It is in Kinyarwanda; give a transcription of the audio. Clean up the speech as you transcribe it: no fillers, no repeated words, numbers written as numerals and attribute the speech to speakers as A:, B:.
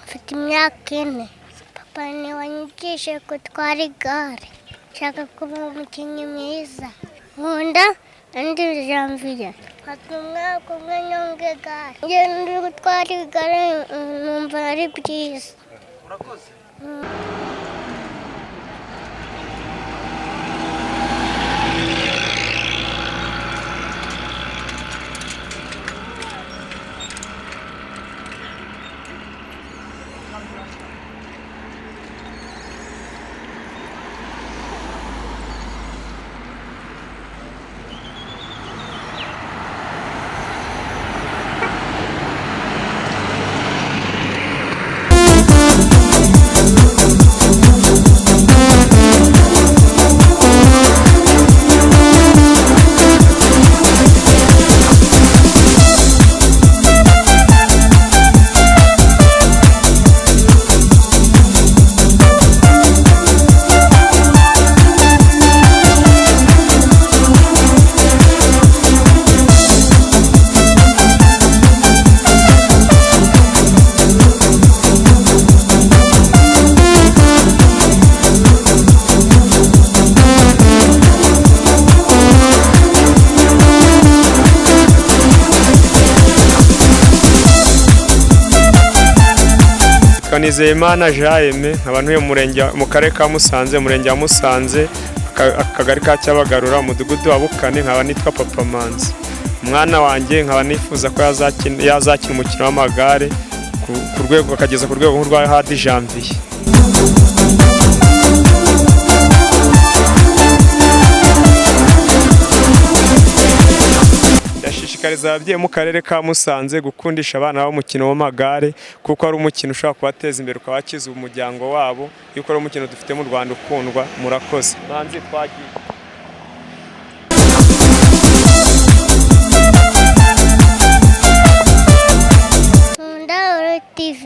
A: Mfite imyaka 4. Papa ni wanyigishije gutwara igare. Nshaka kuba umukinnyi mwiza. Nkunda andi Janvier. Fata umwaka umwe nyonga igare. Ngenda gutwara igare numva ari byiza. Urakoze? Nizeyimana Jaime abantu mu karere ka Musanze, umurenge wa Musanze, akagari ka Cyabagarura, umudugudu wa Bukane. Nkaba nitwa Papa Manzi. Umwana wanjye nkaba nifuza ko yazakina umukino w'amagare ku rwego akageza ku rwego rwa Hadi Janvier. Ndashishikariza ababyeyi mu karere ka Musanze gukundisha abana babo umukino w'amagare kuko ari umukino ushobora kubateza imbere ukabakiza umuryango wabo, yuko ari umukino dufite mu Rwanda ukundwa. Murakoze. Manzi twagiye.
B: Nkunda TV.